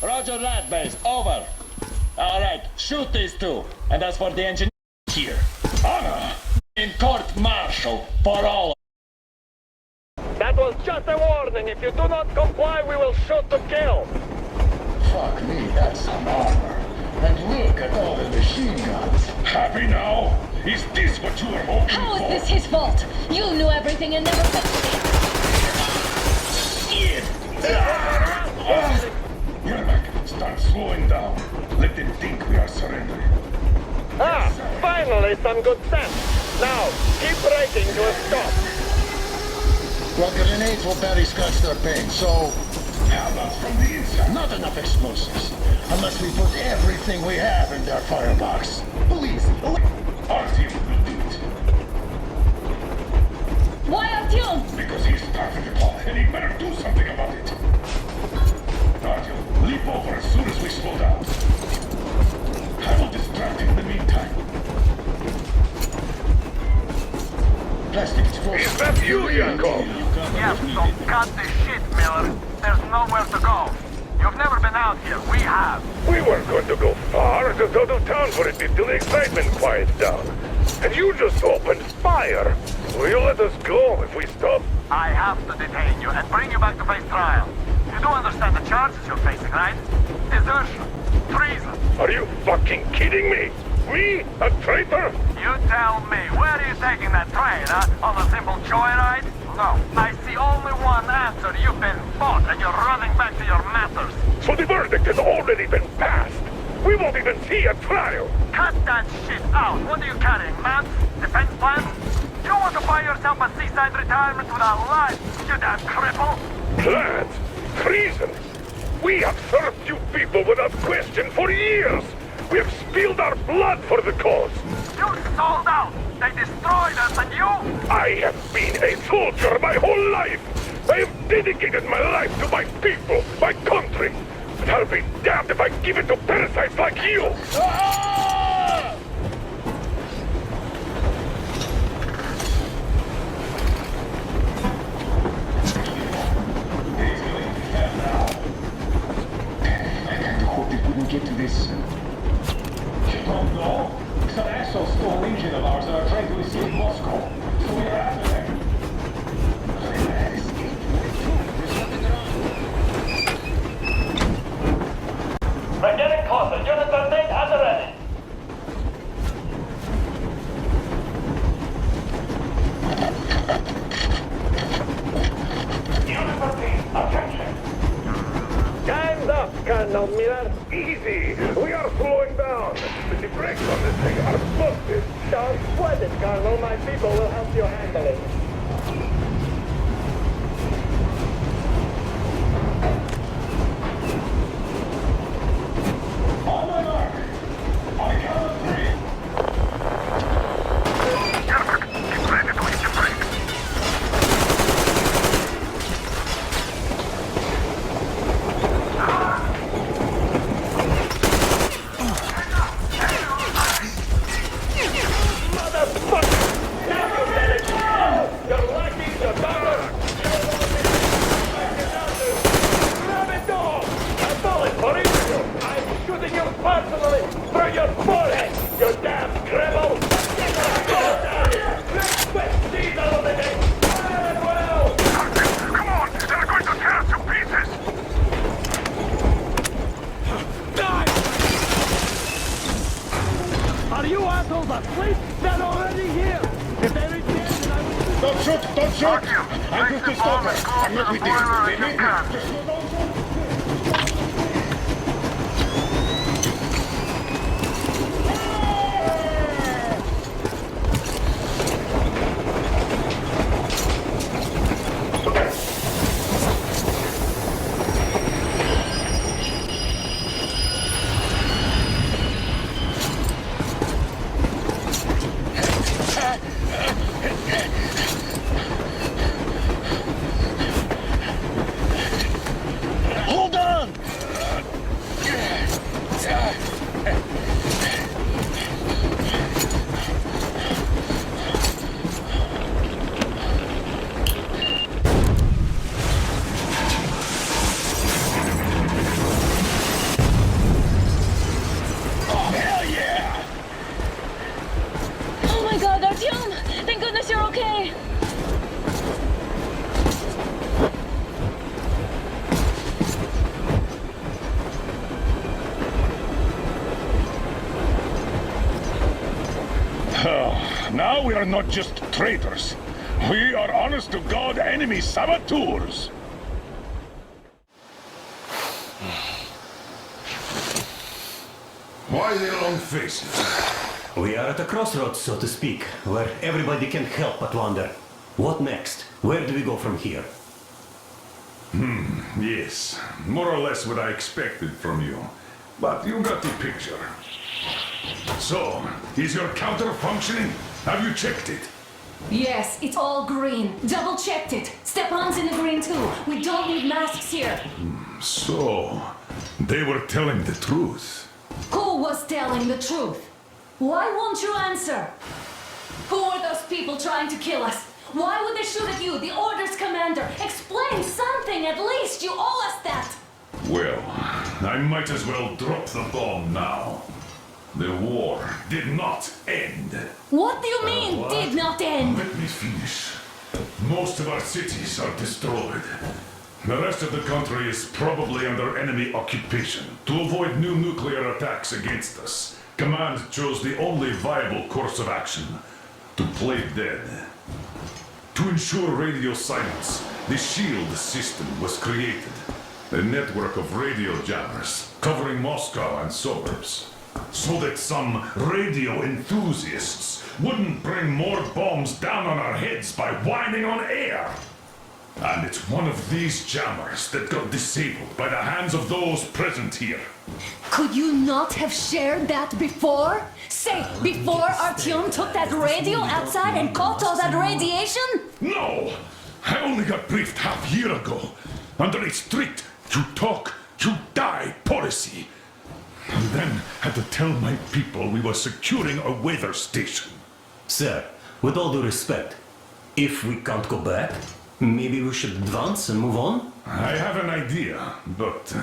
Roger that, base. Over. Alright, shoot these two. And as for the engineer here, honor in court-martial for all. That was just a warning. If you do not comply, we will shoot to kill. Fuck me, that's some armor. And look at all the machine guns. Happy now? Is this what you were hoping How for? is this his fault? You knew everything and never fixed it. Shit! Yermak, start slowing down. Let them think we are surrendering. Ah, finally some good sense. Now, keep braking to a stop. Well, grenades will barely scratch their paint, so... How about from the inside? Not enough explosives. Unless we put everything we have in their firebox. Please, Our team will do it. Why Artyom? Because he's starting the clock, and he better do something about it. Artyom, leap over as soon as we slow down. I will distract him in the meantime. plastic explosive. Is that you, Yanko? Yes, so cut the shit, Miller. There's nowhere to go. You've never been out here. We have. We weren't going to go far, just out of town for a bit till the excitement quiets down. And you just opened fire. Will you let us go if we stop? I have to detain you and bring you back to face trial. You do understand the charges you're facing, right? Desertion. Treason. Are you fucking kidding me? Me? A traitor? You tell me, where are you taking that train, huh? On a simple joyride? No. I see only one answer. You've been fought and you're running back to your masters. So the verdict has already been passed. We won't even see a trial. Cut that shit out. What are you carrying, maps? Defense plans? You want to buy yourself a seaside retirement without life, you damn cripple? Plans? Treason? We have served you people without question for years. We have spilled our blood for the cause. You sold out. They destroyed us and you? I have been a soldier my whole life. I have dedicated my life to my people, my country. But I'll be damned if I give it to parasites like you. Get to this. You don't know? Some assholes stole an engine of ours and are trying to escape Moscow. So we are after them. We're getting closer. Unit 13 has it ready. Unit 13, attention. Time's up, Colonel Miller. Easy. We are slowing down. But the brakes on this thing are busted. Don't sweat it, Colonel. My people will help you handle it. On my mark. On the count of three. Get ready to hit your brakes. Motherfucker! Now you did it! You're lucky the daughter! Grab it all! A bullet for each of you! I'm shooting you personally through your forehead, you damn cripple! Go down here! Let's quit these out of the day! Fire it well! Come on! They're going to tear us to pieces! Are you assholes asleep? They're already here! If they reach the engine, I will... Don't shoot! Don't shoot! Artyom, I'm take going to the stop bomb and her. go I'm to not the with you. boiler They if you need me. can. Just don't shoot. Now we are not just traitors. We are honest-to-God enemy saboteurs. Why the long faces? We are at a crossroads, so to speak, where everybody can help but wonder. What next? Where do we go from here? Yes, more or less what I expected from you. But you got the picture. So, is your counter functioning? Have you checked it? Yes, it's all green. Double checked it. Stepan's in the green too. We don't need masks here. So, they were telling the truth. Who was telling the truth? Why won't you answer? Who are those people trying to kill us? Why would they shoot at you, the Order's commander? Explain something, at least. You owe us that. Well, I might as well drop the bomb now. The war did not end. What do you mean, What? did not end? Let me finish. Most of our cities are destroyed. The rest of the country is probably under enemy occupation. To avoid new nuclear attacks against us, Command chose the only viable course of action: to play dead. To ensure radio silence, the SHIELD system was created. A network of radio jammers covering Moscow and suburbs. So that some radio enthusiasts wouldn't bring more bombs down on our heads by whining on air. And it's one of these jammers that got disabled by the hands of those present here. Could you not have shared that before? Say, before Artyom took that radio outside and caught all that radiation? No! I only got briefed half year ago. Under a strict you talk, you die policy. And then had to tell my people we were securing a weather station. Sir, with all due respect, if we can't go back, maybe we should advance and move on? I have an idea, but...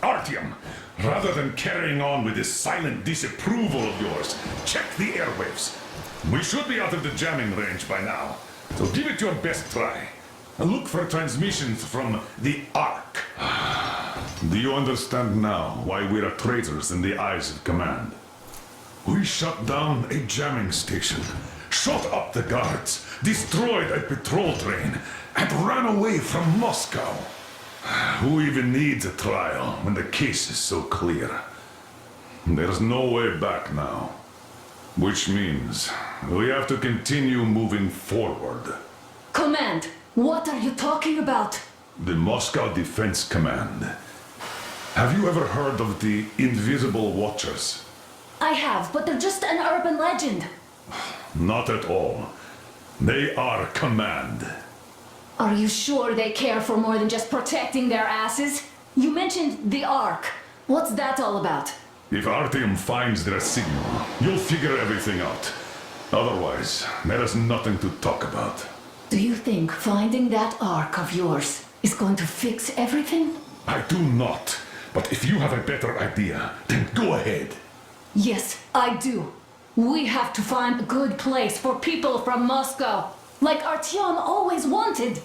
Artyom, rather than carrying on with this silent disapproval of yours, check the airwaves. We should be out of the jamming range by now, so give it your best try. Look for transmissions from the Ark. Do you understand now why we are traitors in the eyes of Command? We shut down a jamming station, shot up the guards, destroyed a patrol train, and ran away from Moscow. Who even needs a trial when the case is so clear? There's no way back now. Which means we have to continue moving forward. Command, what are you talking about? The Moscow Defense Command. Have you ever heard of the Invisible Watchers? I have, but they're just an urban legend. Not at all. They are Command. Are you sure they care for more than just protecting their asses? You mentioned the Ark. What's that all about? If Artyom finds their signal, you'll figure everything out. Otherwise, there is nothing to talk about. Do you think finding that Ark of yours is going to fix everything? I do not. But if you have a better idea, then go ahead. Yes, I do. We have to find a good place for people from Moscow, like Artyom always wanted.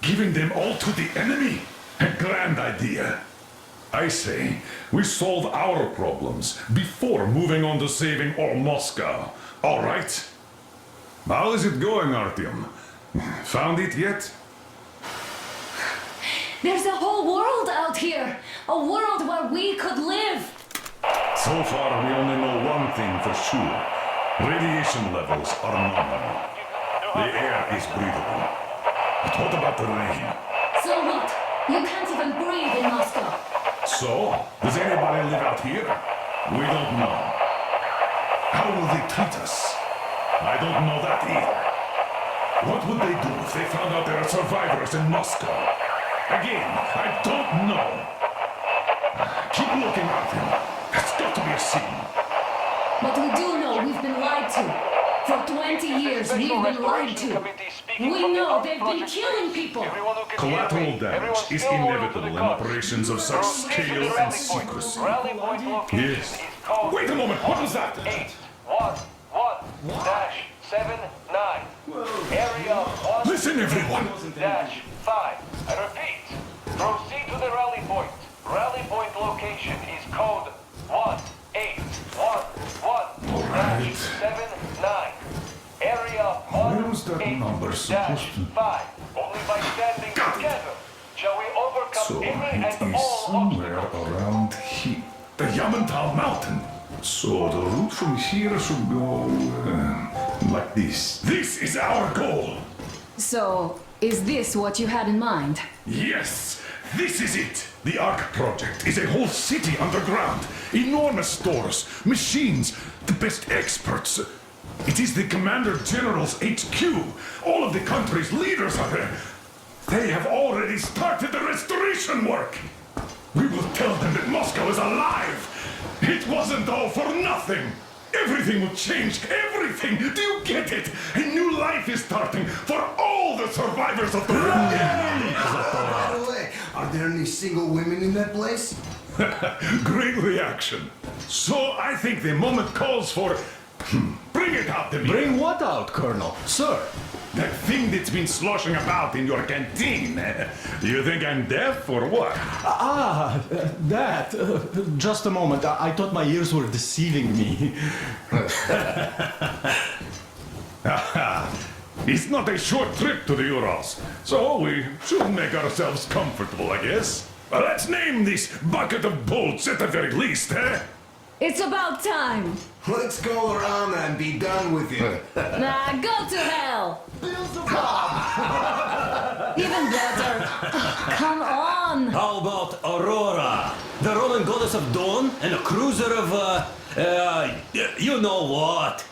Giving them all to the enemy? A grand idea. I say, we solve our problems before moving on to saving all Moscow. All right? How is it going, Artyom? Found it yet? There's a whole world out here. A world where we could live. So far, we only know one thing for sure. Radiation levels are nominal. The air is breathable. But what about the rain? So what? You can't even breathe in Moscow. So, does anybody live out here? We don't know. How will they treat us? I don't know that either. What would they do if they found out there are survivors in Moscow? Again, I don't know. Keep looking at him. There's got to be a signal. But we do know we've been lied to. For 20 years, we've been lied to. We know they've been killing people. Collateral damage is inevitable in operations of such scale and secrecy. Yes. Wait a moment, what was that? 811-79. Area 1. Listen, everyone. -5. I repeat. Proceed to the rally point. Rally point location is code 1811-79. So it is somewhere around here. The Yamantau Mountain. So the route from here should go like this. This is our goal. So, is this what you had in mind? Yes, this is it. The Ark Project is a whole city underground. Enormous stores, machines, the best experts. It is the Commander General's HQ. All of the country's leaders are there. They have already started the restoration work. We will tell them that Moscow is alive. It wasn't all for nothing. Everything will change. Everything. Do you get it? A new life is starting for all the survivors of the war. By the way, are there any single women in that place? Great reaction. So I think the moment calls for... Bring it out to me. Bring what out, Colonel? Sir? That thing that's been sloshing about in your canteen. Do you think I'm deaf or what? That. Just a moment. I thought my ears were deceiving me. It's not a short trip to the Urals, so we should make ourselves comfortable, I guess. Let's name this bucket of bolts at the very least, eh? It's about time! Let's go around and be done with it. Nah, go to hell! Even better. Come on! How about Aurora? The Roman goddess of dawn and a cruiser of, you know what?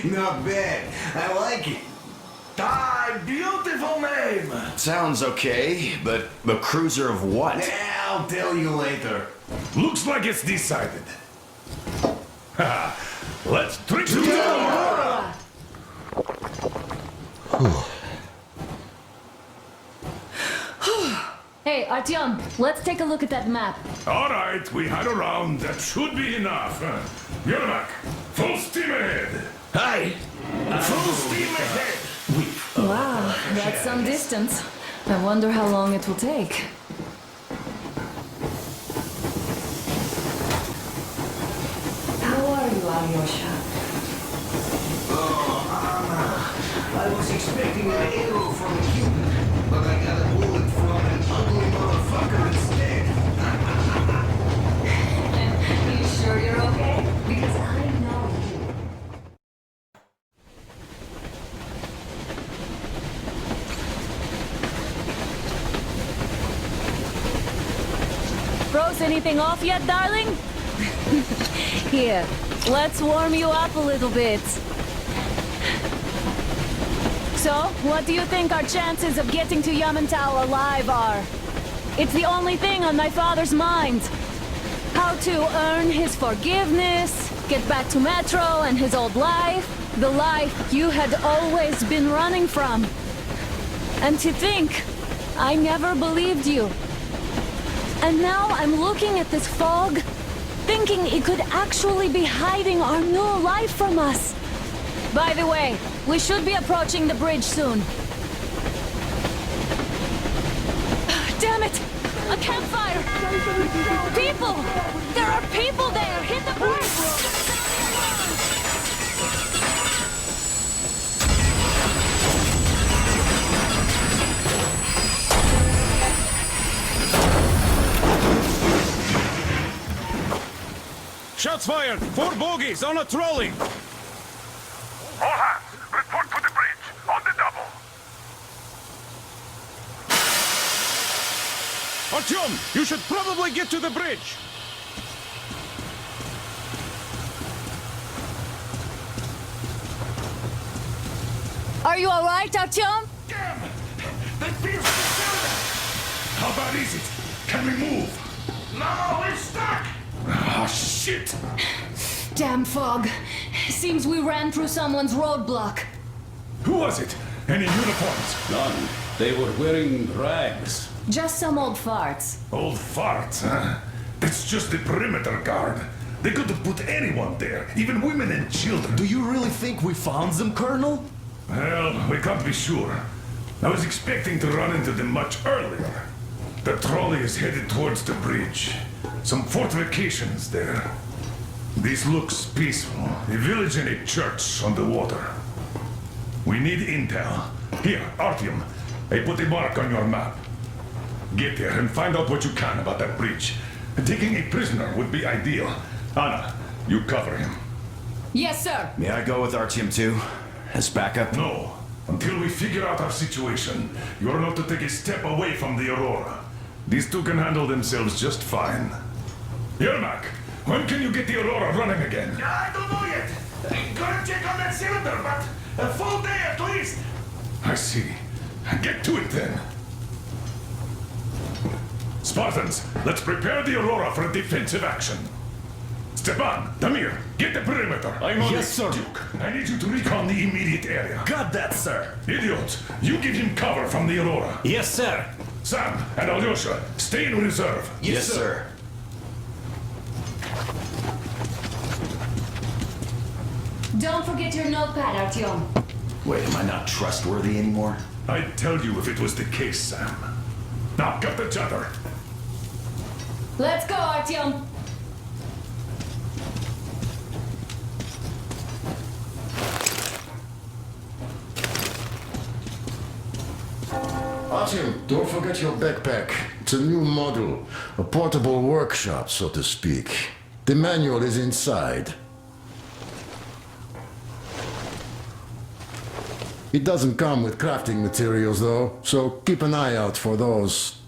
Not bad. I like it. Ah, beautiful name! Sounds okay, but a cruiser of what? I'll tell you later. Looks like it's decided. Let's drink to Aurora! Hey, Artyom, let's take a look at that map. All right, we had a round. That should be enough. Yermak, full steam ahead. Aye! Full steam ahead! Wow, that's some distance. I wonder how long it will take. How are you, Alyosha? Oh, Anna. I was expecting an arrow from a Cuban, but I got a bullet from an ugly motherfucker instead. You sure you're okay? Because I know you. Froze anything off yet, darling? Here, let's warm you up a little bit. So, what do you think our chances of getting to Yamantau alive are? It's the only thing on my father's mind. How to earn his forgiveness, get back to Metro and his old life, the life you had always been running from. And to think, I never believed you. And now I'm looking at this fog, thinking it could actually be hiding our new life from us. By the way, we should be approaching the bridge soon. Damn it! A campfire! People! There are people there! Hit the brakes! Shots fired! 4 bogies on a trolley! All hands, report to the bridge, on the double. Artyom, you should probably get to the bridge! Are you alright, Artyom? Damn! They pierced the cylinder! How bad is it? Can we move? No, we're stuck! Ah, shit! Damn fog. Seems we ran through someone's roadblock. Who was it? Any uniforms? None. They were wearing rags. Just some old farts. Old farts, huh? That's just the perimeter guard. They could have put anyone there, even women and children. Do you really think we found them, Colonel? Well, we can't be sure. I was expecting to run into them much earlier. The trolley is headed towards the bridge. Some fortifications there. This looks peaceful. A village and a church on the water. We need intel. Here, Artyom. I put a mark on your map. Get there and find out what you can about that breach. Taking a prisoner would be ideal. Anna, you cover him. Yes, sir. May I go with Artyom too? As backup? No. Until we figure out our situation, you are not to take a step away from the Aurora. These two can handle themselves just fine. Yermak, when can you get the Aurora running again? I don't know yet. Gotta check on that cylinder, but a full day at least. I see. Get to it then. Spartans, let's prepare the Aurora for a defensive action. Stepan, Damir, get the perimeter. I'm on Yes, sir. Duke. I need you to recon the immediate area. Got that, sir. Idiot, you give him cover from the Aurora. Yes, sir. Sam and Alyosha, stay in reserve. Yes, sir. Don't forget your notepad, Artyom. Wait, am I not trustworthy anymore? I'd tell you if it was the case, Sam. Now, cut the chatter. Let's go, Artyom. Artyom, don't forget your backpack. It's a new model, a portable workshop, so to speak. The manual is inside. It doesn't come with crafting materials, though, so keep an eye out for those.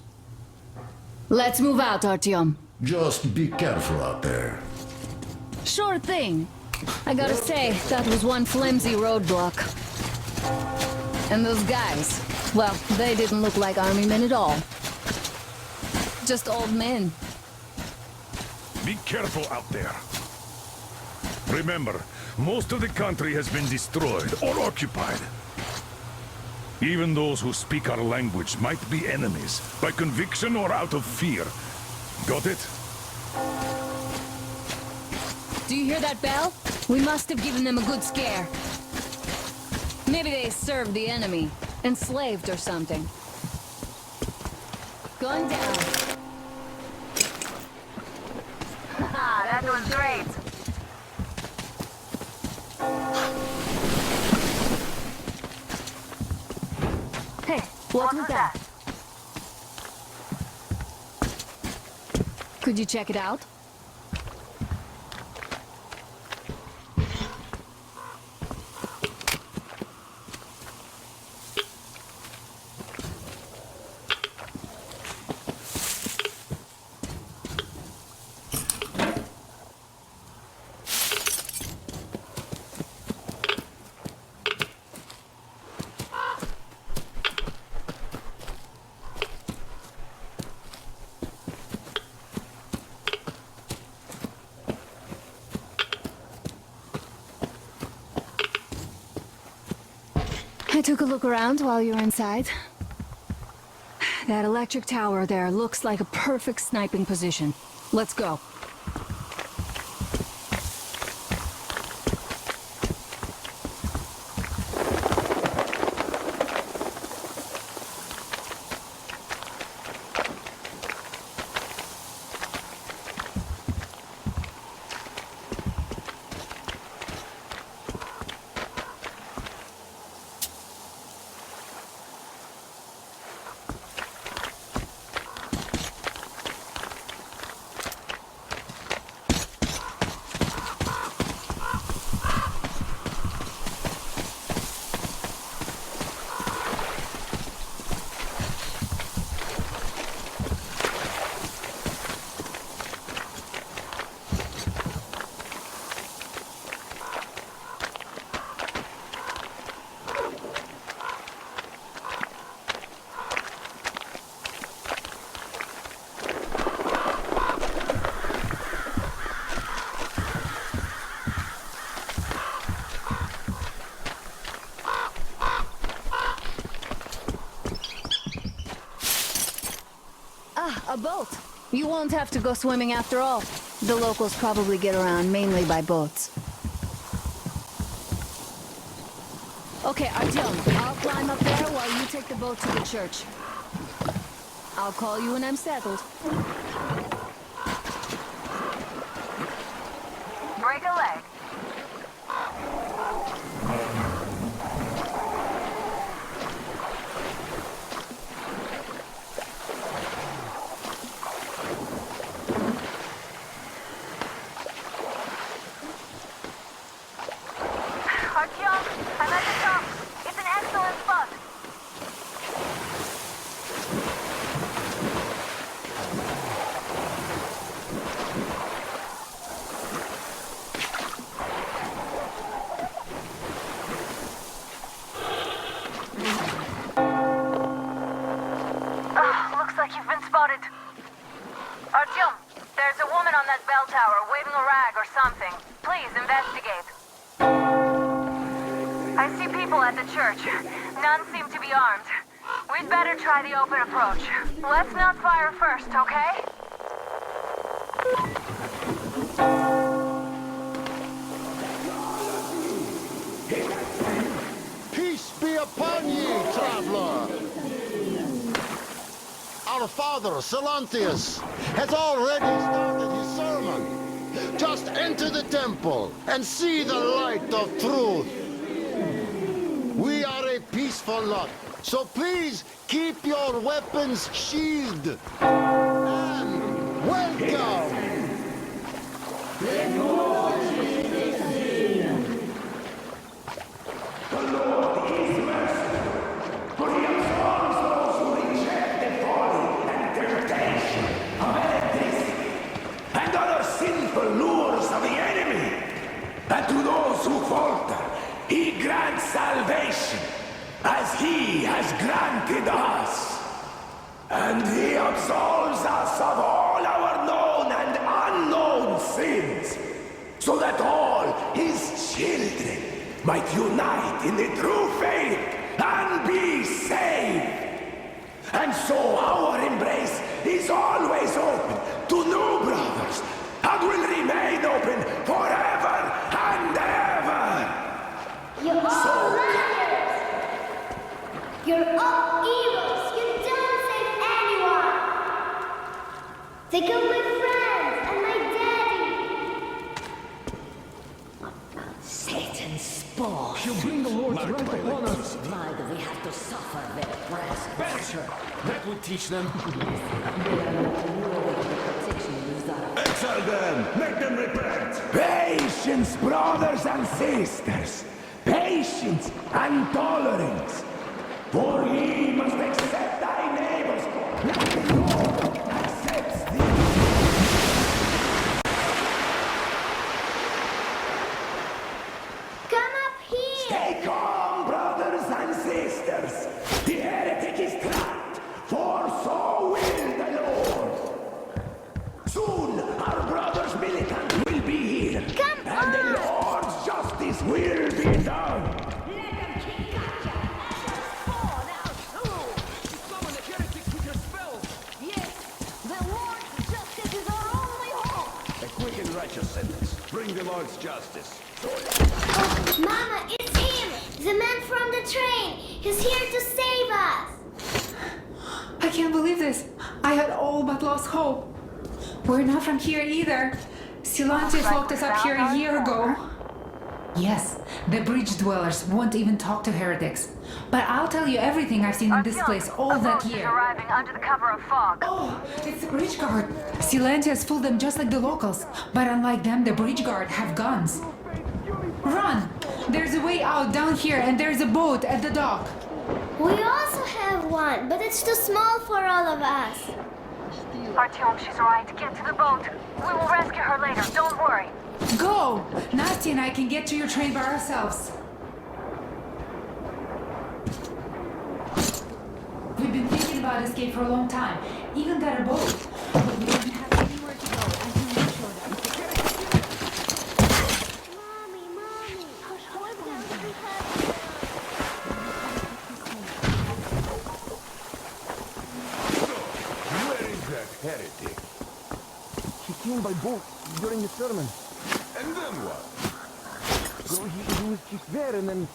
Let's move out, Artyom. Just be careful out there. Sure thing. I gotta say, that was one flimsy roadblock. And those guys, well, they didn't look like army men at all. Just old men. Be careful out there. Remember, most of the country has been destroyed or occupied. Even those who speak our language might be enemies, by conviction or out of fear. Got it? Do you hear that bell? We must have given them a good scare. Maybe they served the enemy, enslaved or something. Going down. Ah, that was great. Hey, what was that? Could you check it out? I took a look around while you were inside. That electric tower there looks like a perfect sniping position. Let's go. A boat. You won't have to go swimming after all. The locals probably get around mainly by boats. Okay, Artyom, I'll climb up there while you take the boat to the church. I'll call you when I'm settled. Break a leg. better try the open approach. Let's not fire first, okay? Peace be upon ye, traveler! Our father, Silantius, has already started his sermon. Just enter the temple and see the light of truth. We are a peaceful lot, so please keep your weapons sheathed. And welcome! The Lord is merciful, for he absolves those who reject the folly and temptation of electricity and other sinful lures of the enemy. And to those who falter, he grants salvation, as he has granted us. And he absolves us of all our known and unknown sins, so that all his children might unite in the true faith and be saved. And so our embrace is always open to new brothers and will remain open forever and ever. You're all liars! You're all evils! You don't save anyone! They killed my friends and my daddy! Satan's spore. You bring the Lord's wrath upon us. Why do we have to suffer their presence? Banish her! That would teach them. Exile them! Make them repent! Patience, brothers and sisters! Patience and tolerance! For ye must accept thy neighbors like the Lord accepts thee! Come up here! Stay calm, brothers and sisters! The heretic is trapped, for so will the Lord! Soon our brother's militant will be here! Come and the Lord's justice will be done! Righteous sentence. Bring the Lord's justice. Oh, Mama, it's him! The man from the train! He's here to save us! I can't believe this. I had all but lost hope. We're not from here either. Silantius locked us up here a year ago. Yes, the bridge dwellers won't even talk to heretics. But I'll tell you everything I've seen in this place all that year. Arriving under the cover of fog. Oh, it's the bridge guard. Silantius fooled them just like the locals. But unlike them, the bridge guard have guns. Run! There's a way out down here and there's a boat at the dock. We also have one, but it's too small for all of us. Artyom, she's right. Get to the boat. We will rescue her later. Don't worry. Go! Nasty and I can get to your train by ourselves. We've been thinking about escape for a long time. Even got a boat. But we don't have anywhere to go until we show them. Mommy! Where is that heretic? He came by boat during the sermon. And then what? So he was just there and then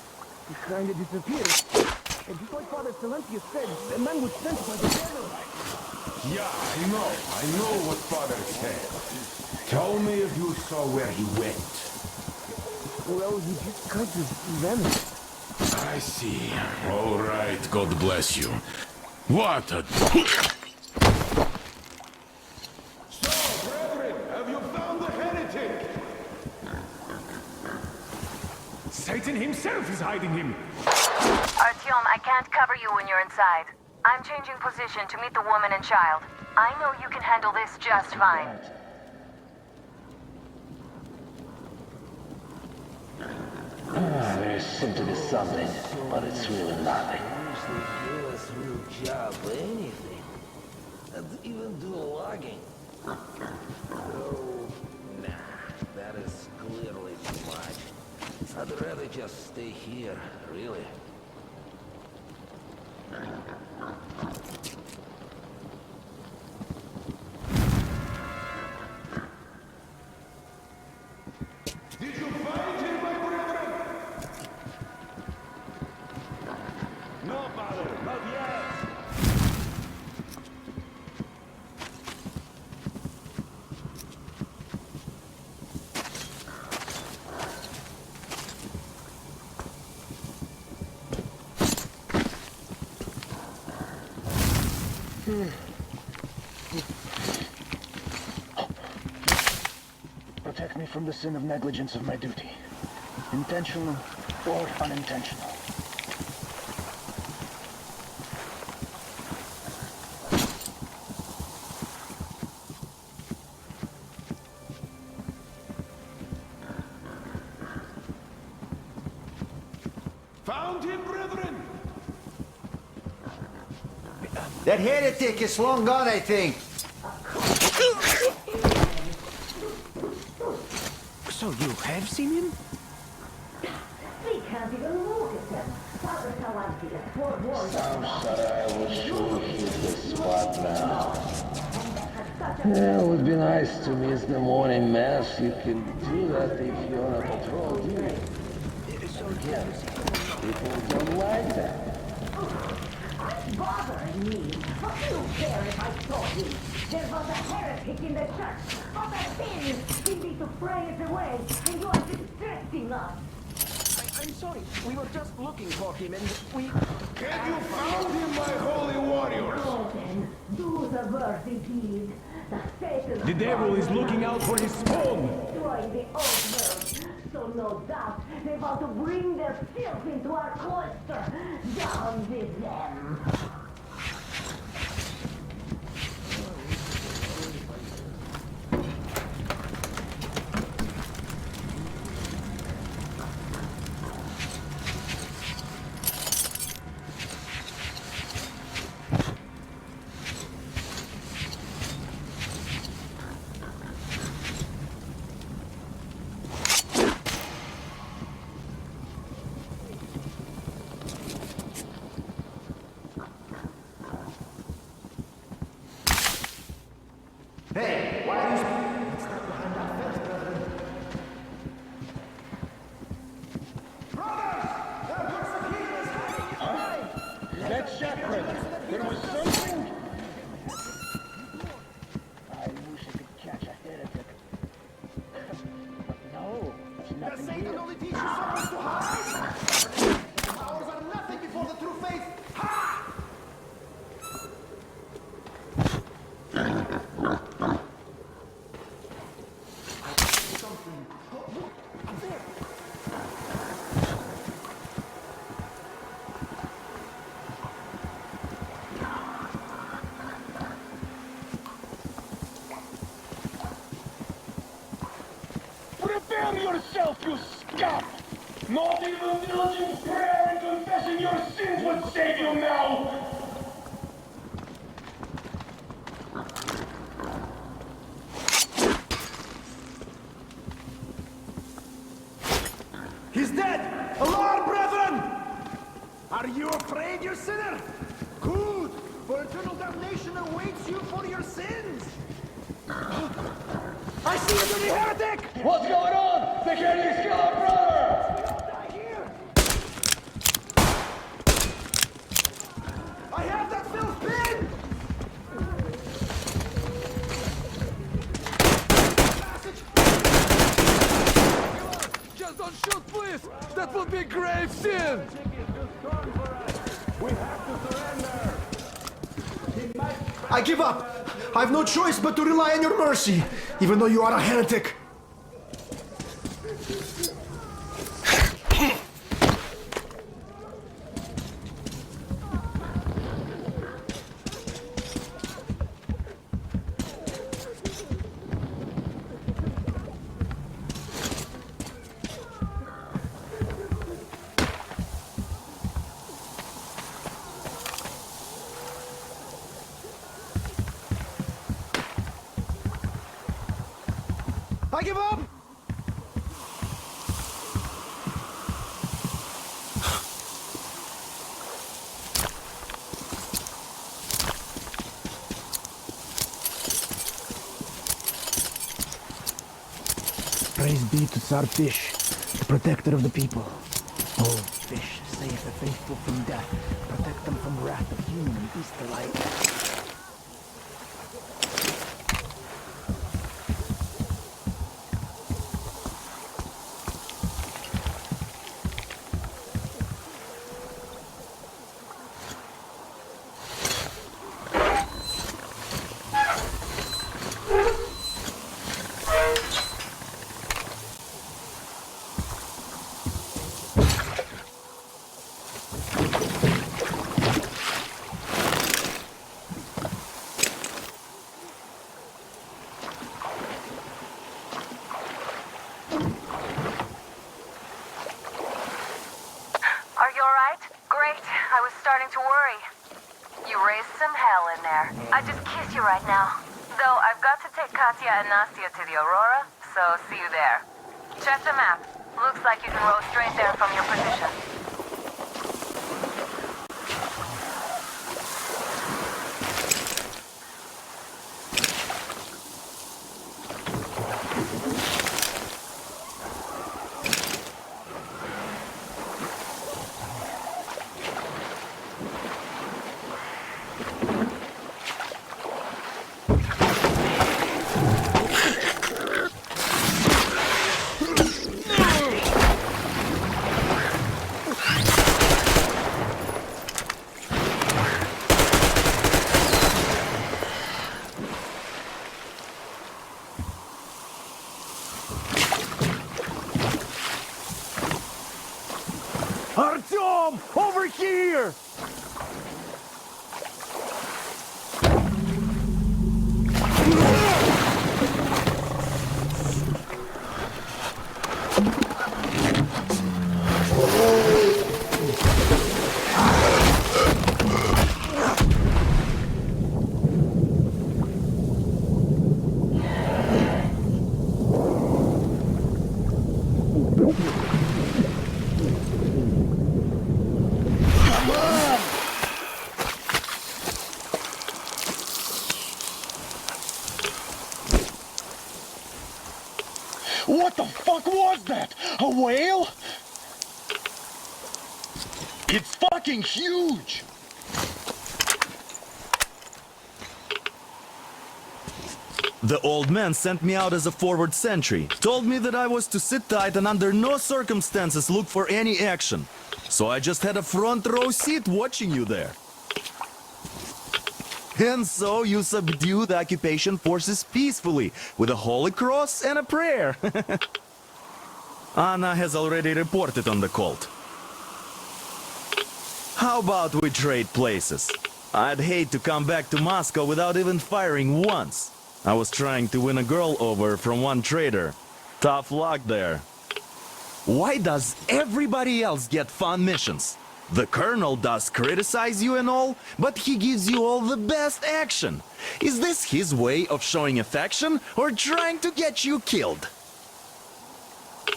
he kind of disappeared. And just like Father Silantius said, the man was sent by the Israelites. Yeah, I know what Father said. Tell me if you saw where he went. Well, he just kind of vanished. I see. All right, God bless you. What a... So, brethren, have you found the heretic? Satan himself is hiding him! Artyom, I can't cover you when you're inside. I'm changing position to meet the woman and child. I know you can handle this just fine. There seems to be something, but it's really nothing. Usually give us a real job for anything. And even do logging. Oh, nah, that is clearly too much. I'd rather just stay here, really. from the sin of negligence of my duty. Intentional or unintentional. Found him, brethren! That heretic is long gone, I think. So you have seen him? We can't even look at them. Father Salantius forewarned I will show you the spot now. Yeah, it would be nice to miss the morning mass. You can do that if you're on a patrol duty. Yeah, people don't like that. bothering me. What do you care if I saw him? There was a heretic in the church. What a sin! We need to pray it away, and you are distracting us. I'm sorry. We were just looking for him and we... Can you found him, my holy warriors? Go then. Do the worthy deed. The devil is looking out for his spawn. Destroying the old world. So no doubt they want to bring their filth into our cloister. Down with them. Hey, why are you... That's Chakra. There was something. I wish I could catch a heretic. But no, it's nothing Satan here. only teaches someone to hide? Ours are nothing before the true faith. Ha! Prepare yourself, you scum! Not even diligent prayer and confessing your sins would save you now! He's dead! Alarm, brethren! Are you afraid, you sinner? Good! For eternal damnation awaits you for your sins! I see you, dirty heretic! What's going on? The heretic's killed our brother! I have that filth pin! Just don't shoot, please! That would be a grave sin! We have to surrender! I give up! I've no choice but to rely on your mercy, even though you are a heretic. I give up! Praise be to Tsarfish, the protector of the people. Oh, fish, save the faithful from death. Protect them from wrath of human and beast alike. there. I just kiss you right now. Though I've got to take Katya and Nastya to the Aurora, so see you there. Check the map. Looks like you can roll straight there from your position. Artyom! Over here! What the fuck was that? A whale? It's fucking huge! The old man sent me out as a forward sentry. Told me that I was to sit tight and under no circumstances look for any action. So I just had a front row seat watching you there. And so you subdue the occupation forces peacefully, with a holy cross and a prayer. Anna has already reported on the cult. How about we trade places? I'd hate to come back to Moscow without even firing once. I was trying to win a girl over from one trader. Tough luck there. Why does everybody else get fun missions? The colonel does criticize you and all, but he gives you all the best action. Is this his way of showing affection or trying to get you killed?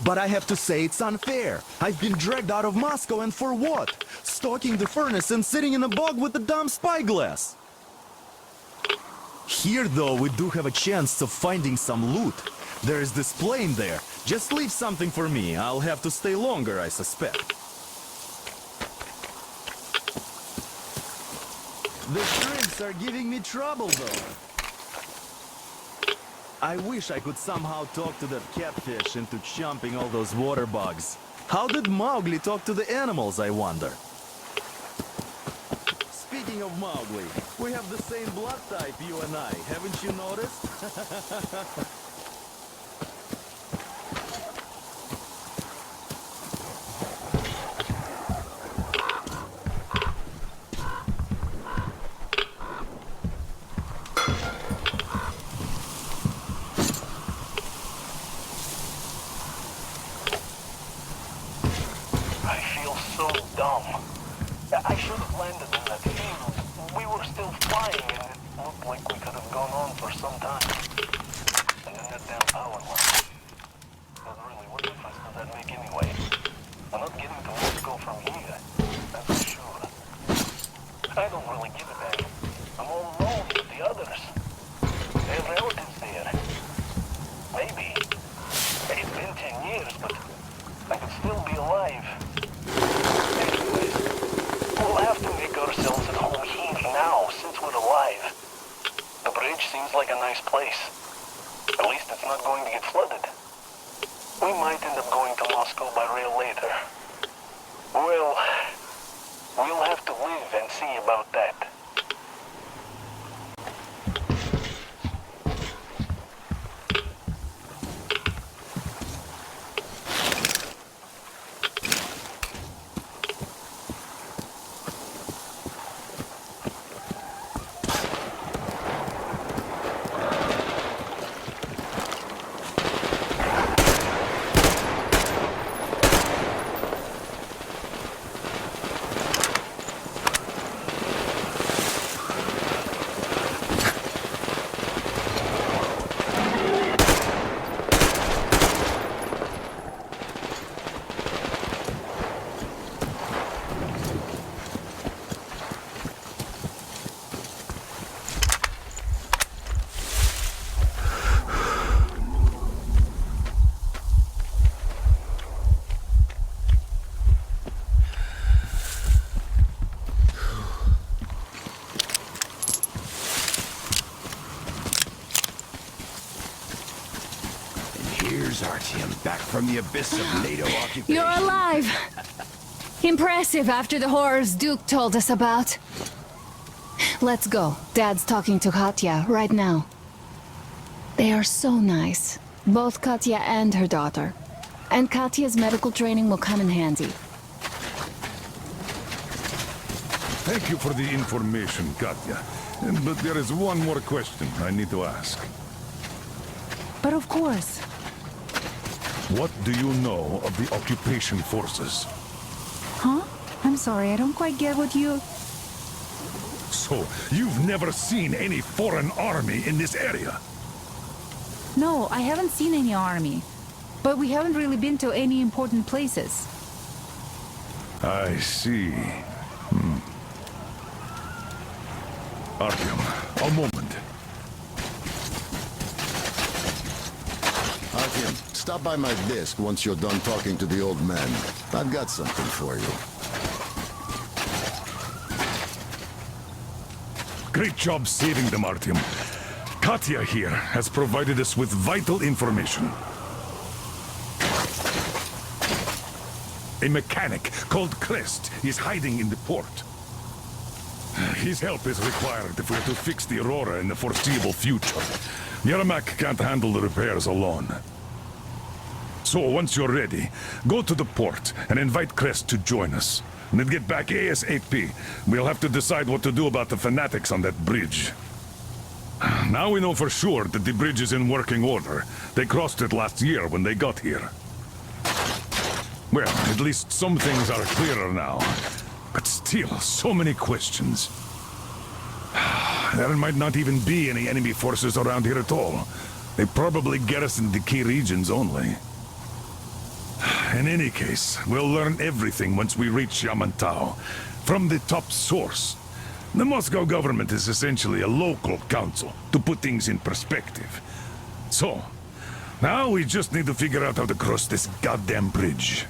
But I have to say it's unfair. I've been dragged out of Moscow, and for what? Stalking the furnace and sitting in a bog with a dumb spyglass. Here though, we do have a chance of finding some loot. There is this plane there. Just leave something for me. I'll have to stay longer, I suspect. The shrimps are giving me trouble, though. I wish I could somehow talk to that catfish into chomping all those water bugs. How did Mowgli talk to the animals, I wonder? Speaking of Mowgli, we have the same blood type, you and I. Haven't you noticed? I should have landed in that field. We were still flying and it looked like we could have gone on for some time. And then that damn power line. But really, what difference does that make anyway? I'm not getting to Moscow from here, that's for sure. I don't really give a damn. I'm all alone with the others. They have relatives there. Maybe. It's been 10 years, but I could still be alive. We'll have to make ourselves at home here now, since we're alive. The bridge seems like a nice place. At least it's not going to get flooded. We might end up going to Moscow by rail later. Well, we'll have to live and see about that. Here's Artyom, back from the abyss of NATO occupation. You're alive! Impressive after the horrors Duke told us about. Let's go. Dad's talking to Katya right now. They are so nice. Both Katya and her daughter. And Katya's medical training will come in handy. Thank you for the information, Katya. But there is one more question I need to ask. But of course. What do you know of the occupation forces? Huh? I'm sorry, I don't quite get what you... So, you've never seen any foreign army in this area? No, I haven't seen any army. But we haven't really been to any important places. I see. Artyom, a moment. Artyom, stop by my desk once you're done talking to the old man. I've got something for you. Great job saving them, Artyom. Katya here has provided us with vital information. A mechanic called Crest is hiding in the port. His help is required if we're to fix the Aurora in the foreseeable future. Yermak can't handle the repairs alone. So once you're ready, go to the port and invite Crest to join us. And then get back ASAP. We'll have to decide what to do about the fanatics on that bridge. Now we know for sure that the bridge is in working order. They crossed it last year when they got here. Well, at least some things are clearer now. But still, so many questions. There might not even be any enemy forces around here at all. They probably garrison the key regions only. In any case, we'll learn everything once we reach Yamantau. From the top source. The Moscow government is essentially a local council, to put things in perspective. So, now we just need to figure out how to cross this goddamn bridge.